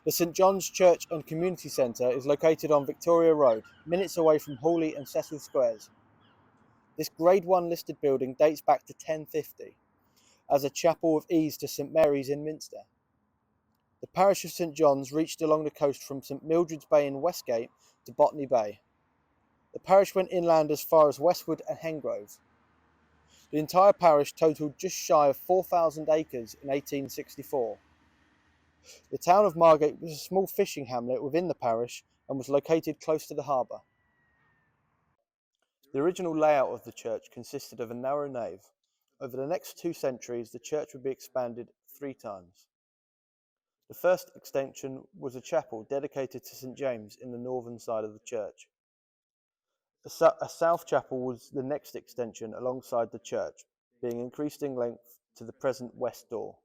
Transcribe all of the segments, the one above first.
The St John's Church and Community Centre is located on Victoria Road, minutes away from Hawley and Cecil Squares. This Grade 1 listed building dates back to 1050 as a chapel of ease to St Mary's in Minster. The parish of St John's reached along the coast from St Mildred's Bay in Westgate to Botany Bay. The parish went inland as far as Westwood and Hengrove. The entire parish totalled just shy of 4,000 acres in 1864. The town of Margate was a small fishing hamlet within the parish and was located close to the harbour. The original layout of the church consisted of a narrow nave. Over the next 2 centuries, the church would be expanded 3 times. The first extension was a chapel dedicated to St James in the northern side of the church. A south chapel was the next extension alongside the church, being increased in length to the present west door.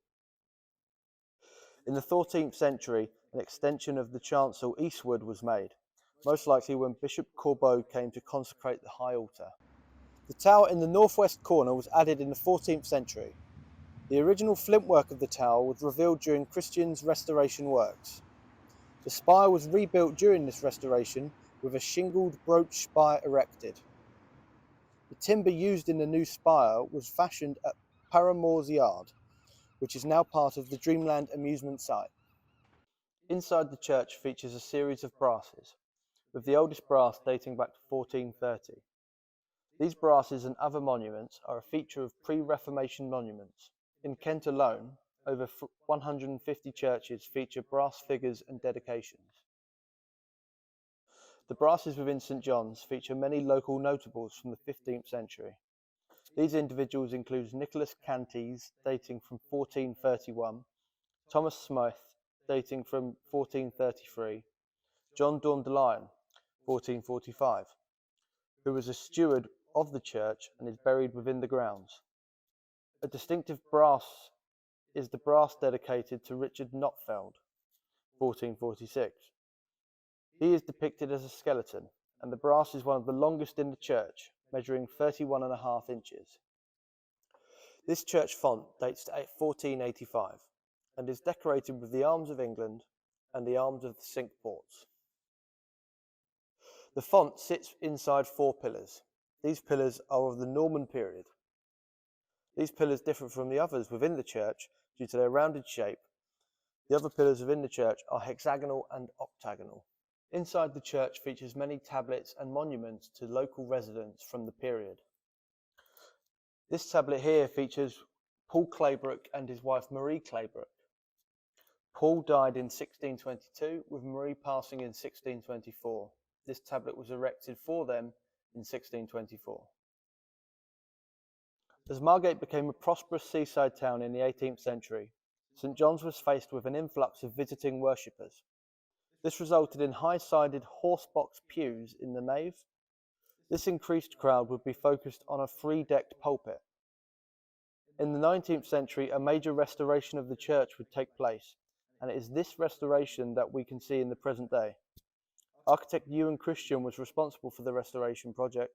In the 14th century, an extension of the chancel eastward was made, most likely when Bishop Corbeau came to consecrate the high altar. The tower in the northwest corner was added in the 14th century. The original flintwork of the tower was revealed during Christian's restoration works. The spire was rebuilt during this restoration with a shingled brooch spire erected. The timber used in the new spire was fashioned at Paramore's Yard, which is now part of the Dreamland amusement site. Inside the church features a series of brasses, with the oldest brass dating back to 1430. These brasses and other monuments are a feature of pre-Reformation monuments. In Kent alone, over 150 churches feature brass figures and dedications. The brasses within St John's feature many local notables from the 15th century. These individuals include Nicholas Canties, dating from 1431, Thomas Smythe, dating from 1433, John Dandelion, 1445, who was a steward of the church and is buried within the grounds. A distinctive brass is the brass dedicated to Richard Notfeld, 1446. He is depicted as a skeleton, and the brass is one of the longest in the church, measuring 31.5 inches. This church font dates to 1485 and is decorated with the arms of England and the arms of the Cinque Ports. The font sits inside 4 pillars. These pillars are of the Norman period. These pillars differ from the others within the church due to their rounded shape. The other pillars within the church are hexagonal and octagonal. Inside the church features many tablets and monuments to local residents from the period. This tablet here features Paul Claybrook and his wife Marie Claybrook. Paul died in 1622, with Marie passing in 1624. This tablet was erected for them in 1624. As Margate became a prosperous seaside town in the 18th century, St John's was faced with an influx of visiting worshippers. This resulted in high-sided horse-box pews in the nave. This increased crowd would be focused on a 3-decked pulpit. In the 19th century, a major restoration of the church would take place, and it is this restoration that we can see in the present day. Architect Ewan Christian was responsible for the restoration project.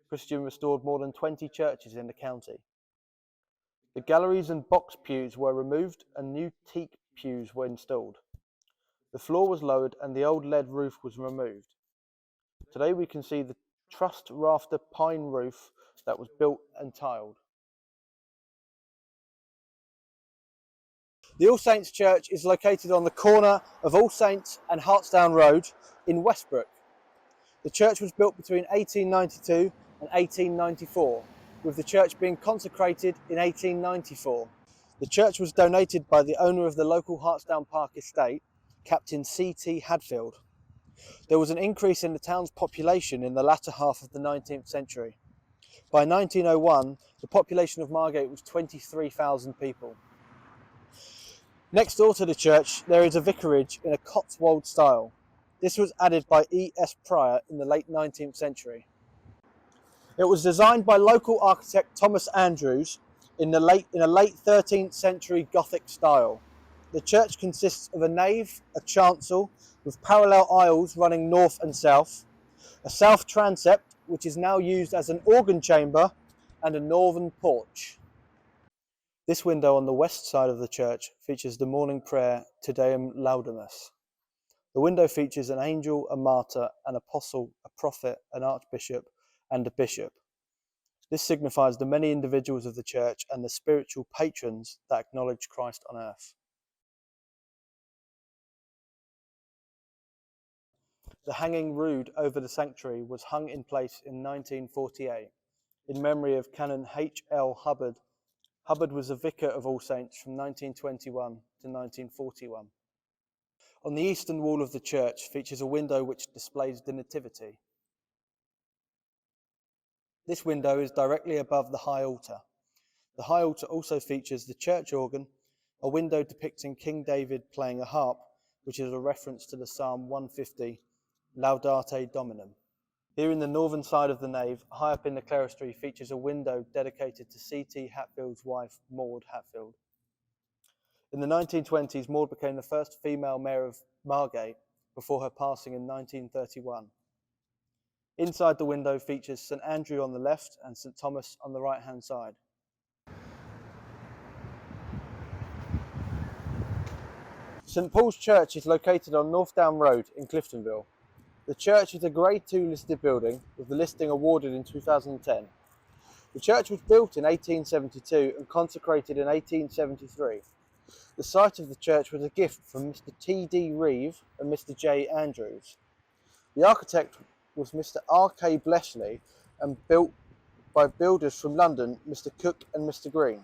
Christian restored more than 20 churches in the county. The galleries and box pews were removed and new teak pews were installed. The floor was lowered and the old lead roof was removed. Today we can see the trussed rafter pine roof that was built and tiled. The All Saints Church is located on the corner of All Saints and Hartsdown Road in Westbrook. The church was built between 1892 and 1894, with the church being consecrated in 1894. The church was donated by the owner of the local Hartsdown Park estate, Captain C.T. Hadfield. There was an increase in the town's population in the latter half of the 19th century. By 1901, the population of Margate was 23,000 people. Next door to the church, there is a vicarage in a Cotswold style. This was added by E.S. Pryor in the late 19th century. It was designed by local architect Thomas Andrews in a late 13th century Gothic style. The church consists of a nave, a chancel with parallel aisles running north and south, a south transept which is now used as an organ chamber, and a northern porch. This window on the west side of the church features the morning prayer Te Deum Laudamus. The window features an angel, a martyr, an apostle, a prophet, an archbishop, and a bishop. This signifies the many individuals of the church and the spiritual patrons that acknowledge Christ on earth. The hanging rood over the sanctuary was hung in place in 1948 in memory of Canon H. L. Hubbard. Hubbard was a vicar of All Saints from 1921 to 1941. On the eastern wall of the church features a window which displays the Nativity. This window is directly above the high altar. The high altar also features the church organ, a window depicting King David playing a harp, which is a reference to the Psalm 150, Laudate Dominum. Here in the northern side of the nave, high up in the clerestory, features a window dedicated to C.T. Hatfield's wife, Maud Hatfield. In the 1920s, Maud became the first female mayor of Margate before her passing in 1931. Inside the window features St Andrew on the left and St Thomas on the right-hand side. St Paul's Church is located on North Down Road in Cliftonville. The church is a Grade 2 listed building with the listing awarded in 2010. The church was built in 1872 and consecrated in 1873. The site of the church was a gift from Mr. T.D. Reeve and Mr. J. Andrews. The architect was Mr. R.K. Blesley and built by builders from London, Mr. Cook and Mr. Green.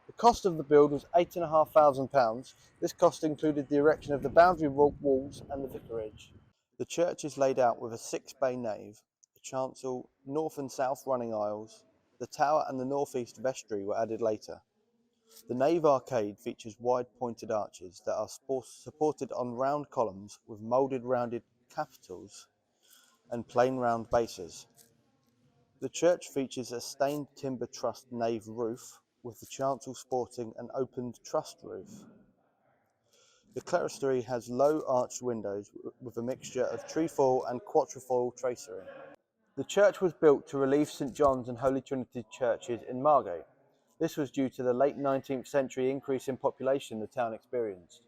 The cost of the build was £8,500. This cost included the erection of the boundary walls and the vicarage. The church is laid out with a 6-bay nave, a chancel, north and south running aisles. The tower and the northeast vestry were added later. The nave arcade features wide pointed arches that are supported on round columns with moulded rounded capitals and plain round bases. The church features a stained timber trussed nave roof with the chancel sporting an opened trussed roof. The clerestory has low arched windows with a mixture of trefoil and quatrefoil tracery. The church was built to relieve St John's and Holy Trinity churches in Margate. This was due to the late 19th century increase in population the town experienced.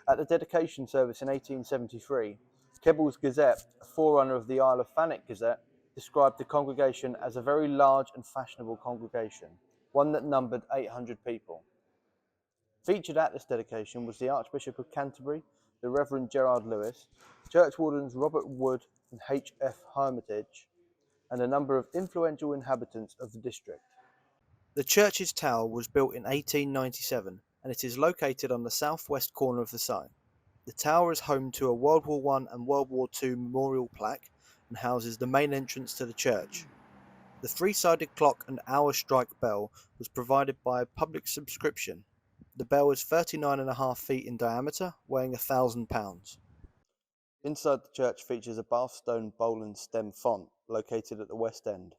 At the dedication service in 1873, Kebble's Gazette, a forerunner of the Isle of Thanet Gazette, described the congregation as a very large and fashionable congregation, one that numbered 800 people. Featured at this dedication was the Archbishop of Canterbury, the Reverend Gerard Lewis, churchwardens Robert Wood and H.F. Hermitage, and a number of influential inhabitants of the district. The church's tower was built in 1897 and it is located on the southwest corner of the site. The tower is home to a World War I and World War II memorial plaque and houses the main entrance to the church. The three-sided clock and hour strike bell was provided by public subscription. The bell is 39.5 feet in diameter, weighing 1,000 pounds. Inside the church features a Bath stone bowl and stem font located at the west end.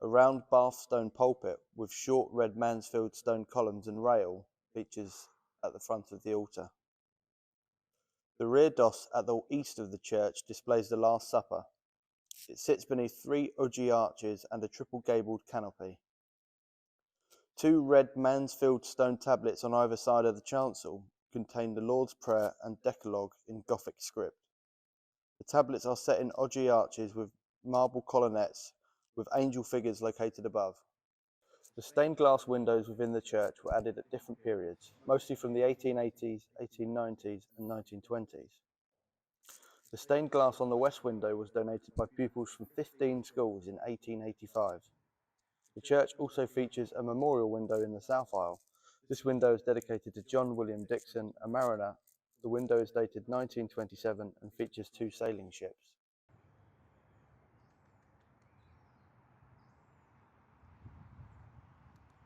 A round Bath stone pulpit with short red Mansfield stone columns and rail features at the front of the altar. The rear doss at the east of the church displays the Last Supper. It sits beneath 3 ogee arches and a triple gabled canopy. 2 red Mansfield stone tablets on either side of the chancel contain the Lord's Prayer and Decalogue in Gothic script. The tablets are set in ogee arches with marble colonnettes with angel figures located above. The stained glass windows within the church were added at different periods, mostly from the 1880s, 1890s and 1920s. The stained glass on the west window was donated by pupils from 15 schools in 1885. The church also features a memorial window in the south aisle. This window is dedicated to John William Dixon, a mariner. The window is dated 1927 and features 2 sailing ships.